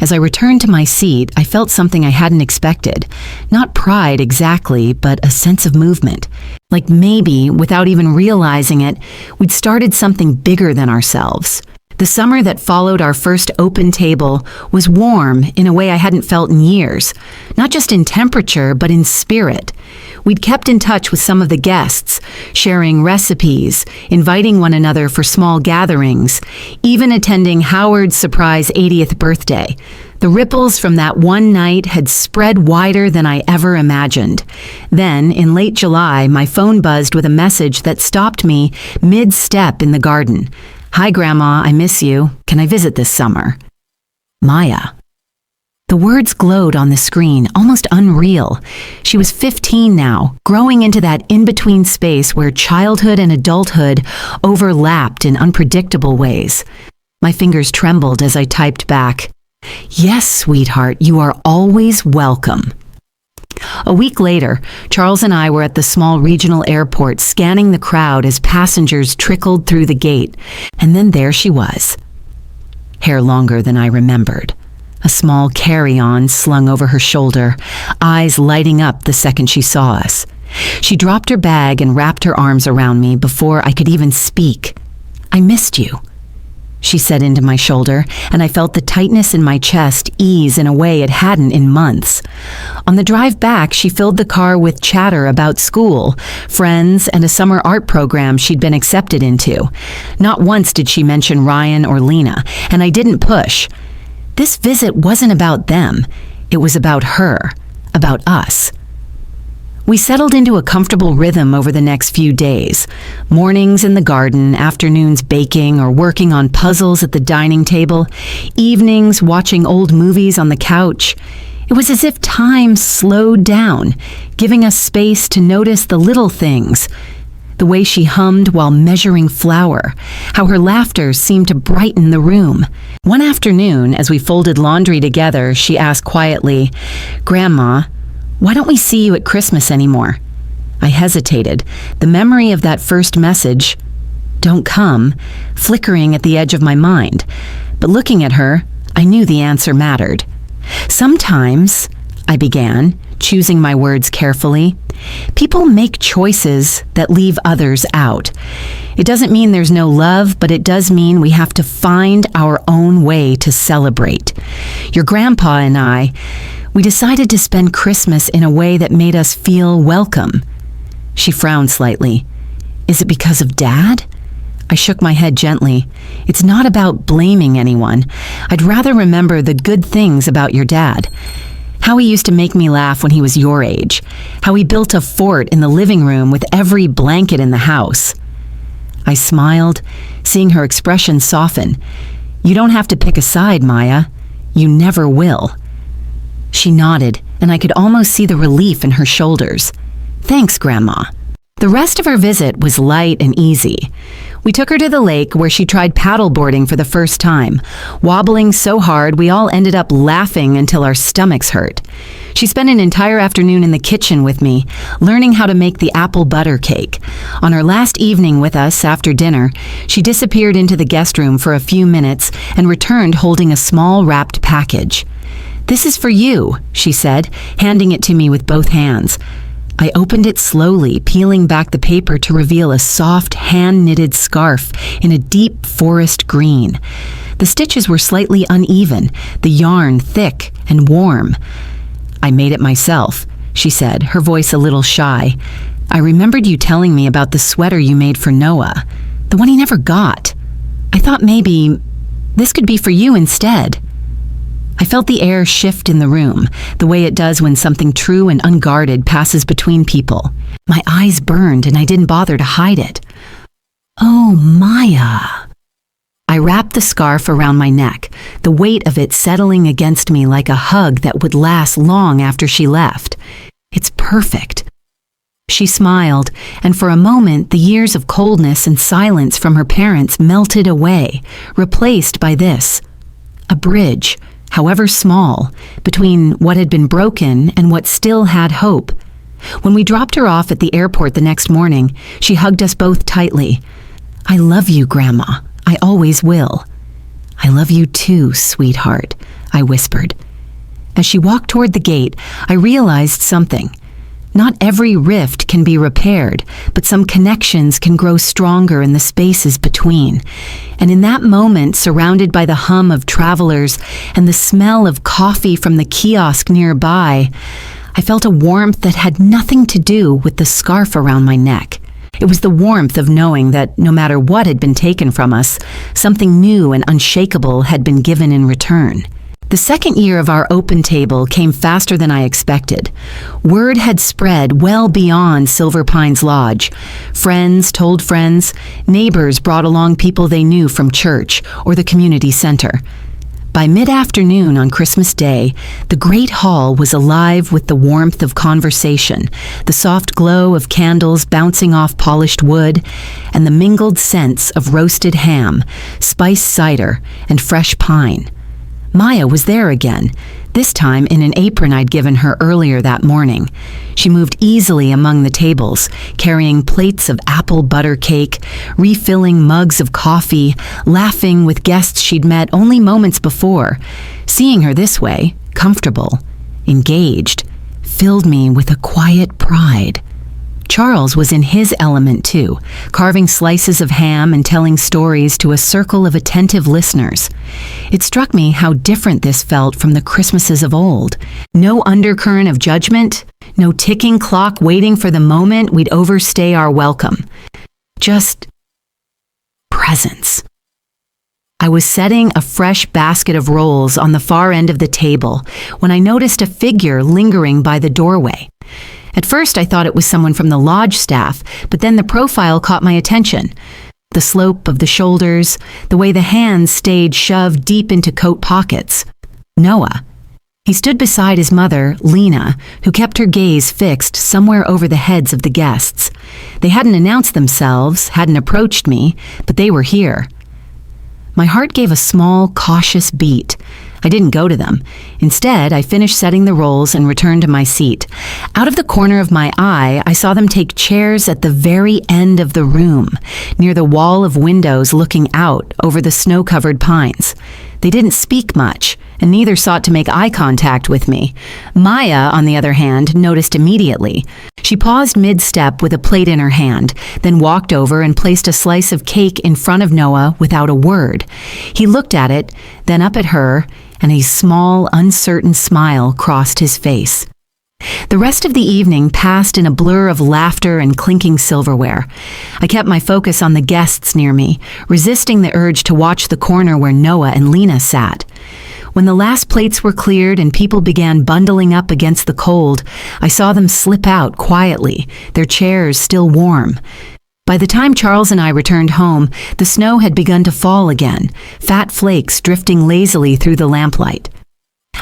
As I returned to my seat, I felt something I hadn't expected. Not pride exactly, but a sense of movement. Like maybe, without even realizing it, we'd started something bigger than ourselves. The summer that followed our first open table was warm in a way I hadn't felt in years, not just in temperature, but in spirit. We'd kept in touch with some of the guests, sharing recipes, inviting one another for small gatherings, even attending Howard's surprise 80th birthday. The ripples from that one night had spread wider than I ever imagined. Then, in late July, my phone buzzed with a message that stopped me mid-step in the garden. "Hi, Grandma, I miss you. Can I visit this summer?" Maya. The words glowed on the screen, almost unreal. She was 15 now, growing into that in-between space where childhood and adulthood overlapped in unpredictable ways. My fingers trembled as I typed back, "Yes, sweetheart, you are always welcome." A week later, Charles and I were at the small regional airport scanning the crowd as passengers trickled through the gate, and then there she was. Hair longer than I remembered. A small carry-on slung over her shoulder, eyes lighting up the second she saw us. She dropped her bag and wrapped her arms around me before I could even speak. "I missed you," she said into my shoulder, and I felt the tightness in my chest ease in a way it hadn't in months. On the drive back, she filled the car with chatter about school, friends, and a summer art program she'd been accepted into. Not once did she mention Ryan or Lena, and I didn't push. This visit wasn't about them. It was about her, about us. We settled into a comfortable rhythm over the next few days. Mornings in the garden, afternoons baking or working on puzzles at the dining table, evenings watching old movies on the couch. It was as if time slowed down, giving us space to notice the little things. The way she hummed while measuring flour, how her laughter seemed to brighten the room. One afternoon, as we folded laundry together, she asked quietly, "Grandma, why don't we see you at Christmas anymore?" I hesitated, the memory of that first message, "Don't come," flickering at the edge of my mind. But looking at her, I knew the answer mattered. "Sometimes," I began, choosing my words carefully, "people make choices that leave others out. It doesn't mean there's no love, but it does mean we have to find our own way to celebrate. Your grandpa and I, we decided to spend Christmas in a way that made us feel welcome." She frowned slightly. "Is it because of Dad?" I shook my head gently. "It's not about blaming anyone. I'd rather remember the good things about your dad. How he used to make me laugh when he was your age. How he built a fort in the living room with every blanket in the house." I smiled, seeing her expression soften. "You don't have to pick a side, Maya. You never will." She nodded, and I could almost see the relief in her shoulders. "Thanks, Grandma." The rest of our visit was light and easy. We took her to the lake where she tried paddleboarding for the first time, wobbling so hard we all ended up laughing until our stomachs hurt. She spent an entire afternoon in the kitchen with me, learning how to make the apple butter cake. On her last evening with us after dinner, she disappeared into the guest room for a few minutes and returned holding a small wrapped package. "This is for you," she said, handing it to me with both hands. I opened it slowly, peeling back the paper to reveal a soft, hand-knitted scarf in a deep forest green. The stitches were slightly uneven, the yarn thick and warm. "I made it myself," she said, her voice a little shy. "I remembered you telling me about the sweater you made for Noah, the one he never got." I thought maybe this could be for you instead. I felt the air shift in the room, the way it does when something true and unguarded passes between people. My eyes burned and I didn't bother to hide it. Oh, Maya. I wrapped the scarf around my neck, the weight of it settling against me like a hug that would last long after she left. It's perfect. She smiled, and for a moment the years of coldness and silence from her parents melted away, replaced by this. A bridge, however small, between what had been broken and what still had hope. When we dropped her off at the airport the next morning, she hugged us both tightly. I love you, Grandma. I always will. I love you too, sweetheart, I whispered. As she walked toward the gate, I realized something. Not every rift can be repaired, but some connections can grow stronger in the spaces between. And in that moment, surrounded by the hum of travelers and the smell of coffee from the kiosk nearby, I felt a warmth that had nothing to do with the scarf around my neck. It was the warmth of knowing that no matter what had been taken from us, something new and unshakable had been given in return. The second year of our open table came faster than I expected. Word had spread well beyond Silver Pines Lodge. Friends told friends, neighbors brought along people they knew from church or the community center. By mid-afternoon on Christmas Day, the great hall was alive with the warmth of conversation, the soft glow of candles bouncing off polished wood, and the mingled scents of roasted ham, spiced cider, and fresh pine. Maya was there again, this time in an apron I'd given her earlier that morning. She moved easily among the tables, carrying plates of apple butter cake, refilling mugs of coffee, laughing with guests she'd met only moments before. Seeing her this way, comfortable, engaged, filled me with a quiet pride. Charles was in his element too, carving slices of ham and telling stories to a circle of attentive listeners. It struck me how different this felt from the Christmases of old. No undercurrent of judgment, no ticking clock waiting for the moment we'd overstay our welcome. Just presence. I was setting a fresh basket of rolls on the far end of the table when I noticed a figure lingering by the doorway. At first, I thought it was someone from the lodge staff, but then the profile caught my attention. The slope of the shoulders, the way the hands stayed shoved deep into coat pockets. Noah. He stood beside his mother, Lena, who kept her gaze fixed somewhere over the heads of the guests. They hadn't announced themselves, hadn't approached me, but they were here. My heart gave a small, cautious beat. I didn't go to them. Instead, I finished setting the rolls and returned to my seat. Out of the corner of my eye, I saw them take chairs at the very end of the room, near the wall of windows looking out over the snow-covered pines. They didn't speak much, and neither sought to make eye contact with me. Maya, on the other hand, noticed immediately. She paused mid-step with a plate in her hand, then walked over and placed a slice of cake in front of Noah without a word. He looked at it, then up at her, and a small, uncertain smile crossed his face. The rest of the evening passed in a blur of laughter and clinking silverware. I kept my focus on the guests near me, resisting the urge to watch the corner where Noah and Lena sat. When the last plates were cleared and people began bundling up against the cold, I saw them slip out quietly, their chairs still warm. By the time Charles and I returned home, the snow had begun to fall again, fat flakes drifting lazily through the lamplight.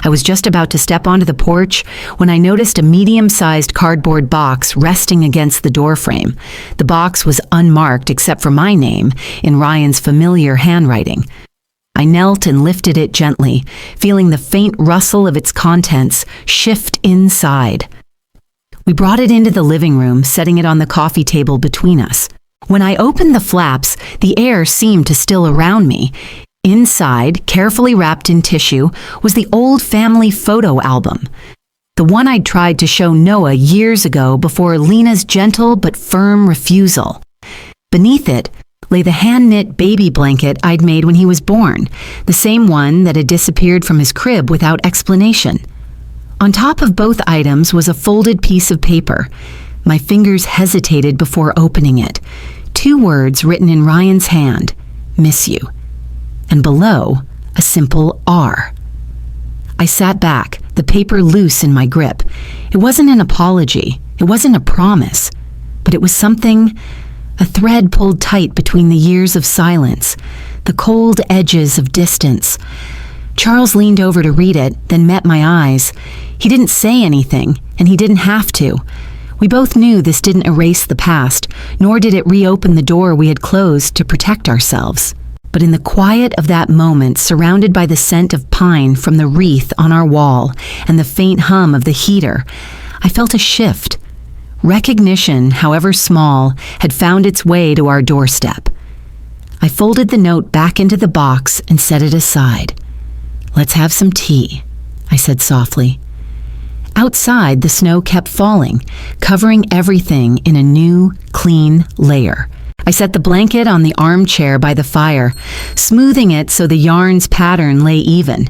I was just about to step onto the porch when I noticed a medium-sized cardboard box resting against the doorframe. The box was unmarked except for my name, in Ryan's familiar handwriting. I knelt and lifted it gently, feeling the faint rustle of its contents shift inside. We brought it into the living room, setting it on the coffee table between us. When I opened the flaps, the air seemed to still around me. Inside, carefully wrapped in tissue, was the old family photo album. The one I'd tried to show Noah years ago before Lena's gentle but firm refusal. Beneath it lay the hand-knit baby blanket I'd made when he was born, the same one that had disappeared from his crib without explanation. On top of both items was a folded piece of paper. My fingers hesitated before opening it. 2 words written in Ryan's hand, "Miss you." and below, a simple R. I sat back, the paper loose in my grip. It wasn't an apology. It wasn't a promise. But it was something, a thread pulled tight between the years of silence, the cold edges of distance. Charles leaned over to read it, then met my eyes. He didn't say anything, and he didn't have to. We both knew this didn't erase the past, nor did it reopen the door we had closed to protect ourselves. But in the quiet of that moment, surrounded by the scent of pine from the wreath on our wall and the faint hum of the heater, I felt a shift. Recognition, however small, had found its way to our doorstep. I folded the note back into the box and set it aside. "Let's have some tea," I said softly. Outside, the snow kept falling, covering everything in a new, clean layer. I set the blanket on the armchair by the fire, smoothing it so the yarn's pattern lay even.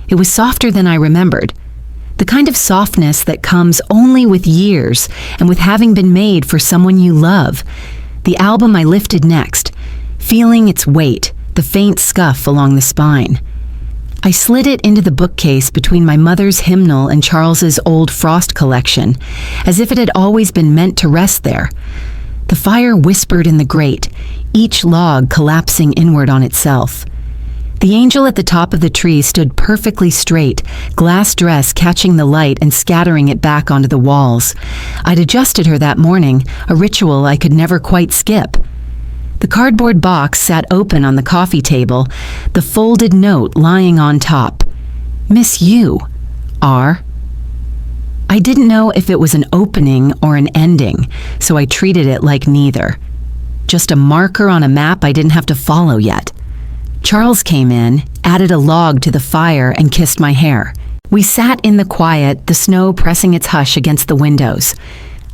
It was softer than I remembered. The kind of softness that comes only with years and with having been made for someone you love. The album I lifted next, feeling its weight, the faint scuff along the spine. I slid it into the bookcase between my mother's hymnal and Charles's old Frost collection, as if it had always been meant to rest there. The fire whispered in the grate, each log collapsing inward on itself. The angel at the top of the tree stood perfectly straight, glass dress catching the light and scattering it back onto the walls. I'd adjusted her that morning, a ritual I could never quite skip. The cardboard box sat open on the coffee table, the folded note lying on top. "Miss you, R." I didn't know if it was an opening or an ending, so I treated it like neither. Just a marker on a map I didn't have to follow yet. Charles came in, added a log to the fire, and kissed my hair. We sat in the quiet, the snow pressing its hush against the windows.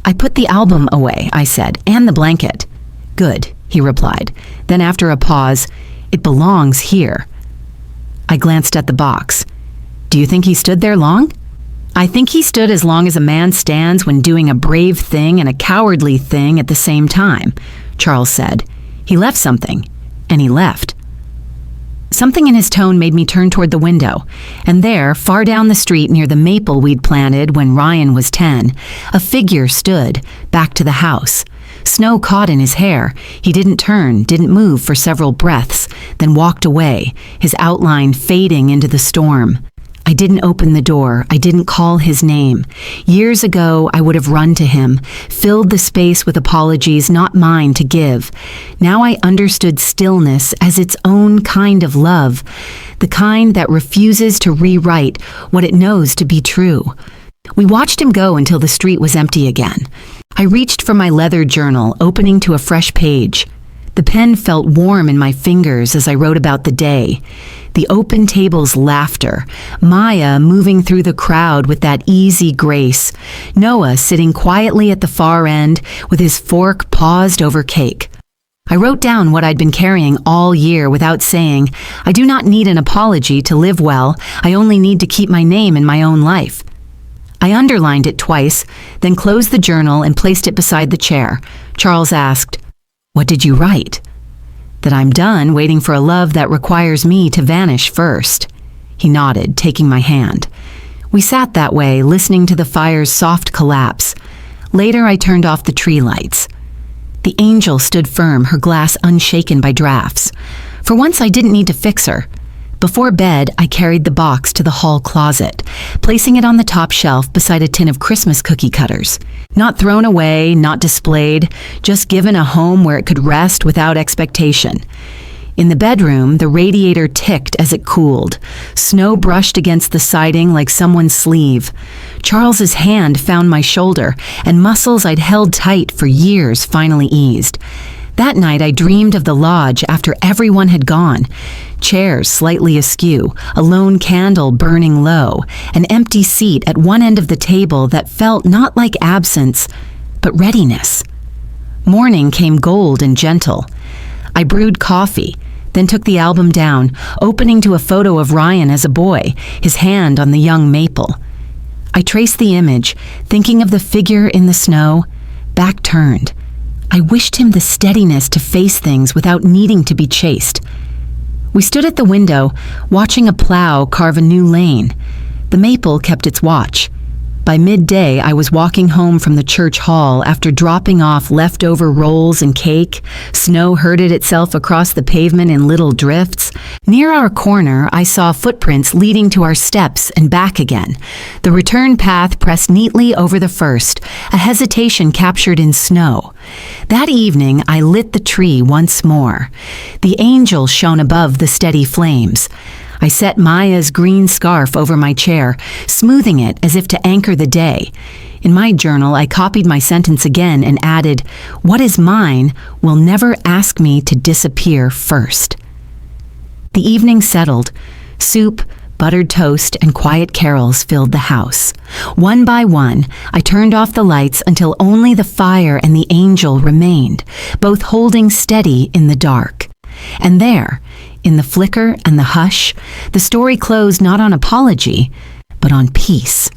"I put the album away," I said, "and the blanket." "Good," he replied. Then after a pause, "It belongs here." I glanced at the box. "Do you think he stood there long?" "I think he stood as long as a man stands when doing a brave thing and a cowardly thing at the same time," Charles said. "He left something, and he left." Something in his tone made me turn toward the window, and there, far down the street near the maple we'd planted when Ryan was 10, a figure stood, back to the house. Snow caught in his hair. He didn't turn, didn't move for several breaths, then walked away, his outline fading into the storm. I didn't open the door. I didn't call his name. Years ago, I would have run to him, filled the space with apologies not mine to give. Now I understood stillness as its own kind of love, the kind that refuses to rewrite what it knows to be true. We watched him go until the street was empty again. I reached for my leather journal, opening to a fresh page. The pen felt warm in my fingers as I wrote about the day. The open table's laughter, Maya moving through the crowd with that easy grace, Noah sitting quietly at the far end with his fork paused over cake. I wrote down what I'd been carrying all year without saying, "I do not need an apology to live well. I only need to keep my name in my own life." I underlined it twice, then closed the journal and placed it beside the chair. Charles asked, "What did you write?" "That I'm done waiting for a love that requires me to vanish first." He nodded, taking my hand. We sat that way, listening to the fire's soft collapse. Later, I turned off the tree lights. The angel stood firm, her glass unshaken by drafts. For once, I didn't need to fix her. Before bed, I carried the box to the hall closet, placing it on the top shelf beside a tin of Christmas cookie cutters. Not thrown away, not displayed, just given a home where it could rest without expectation. In the bedroom, the radiator ticked as it cooled. Snow brushed against the siding like someone's sleeve. Charles's hand found my shoulder, and muscles I'd held tight for years finally eased. That night, I dreamed of the lodge after everyone had gone. Chairs slightly askew, a lone candle burning low, an empty seat at one end of the table that felt not like absence, but readiness. Morning came gold and gentle. I brewed coffee, then took the album down, opening to a photo of Ryan as a boy, his hand on the young maple. I traced the image, thinking of the figure in the snow, back turned. I wished him the steadiness to face things without needing to be chased. We stood at the window, watching a plow carve a new lane. The maple kept its watch. By midday, I was walking home from the church hall after dropping off leftover rolls and cake. Snow herded itself across the pavement in little drifts. Near our corner, I saw footprints leading to our steps and back again. The return path pressed neatly over the first, a hesitation captured in snow. That evening, I lit the tree once more. The angel shone above the steady flames. I set Maya's green scarf over my chair, smoothing it as if to anchor the day. In my journal, I copied my sentence again and added, "What is mine will never ask me to disappear first." The evening settled. Soup, buttered toast, and quiet carols filled the house. One by one, I turned off the lights until only the fire and the angel remained, both holding steady in the dark. And there, in the flicker and the hush, the story closed not on apology, but on peace.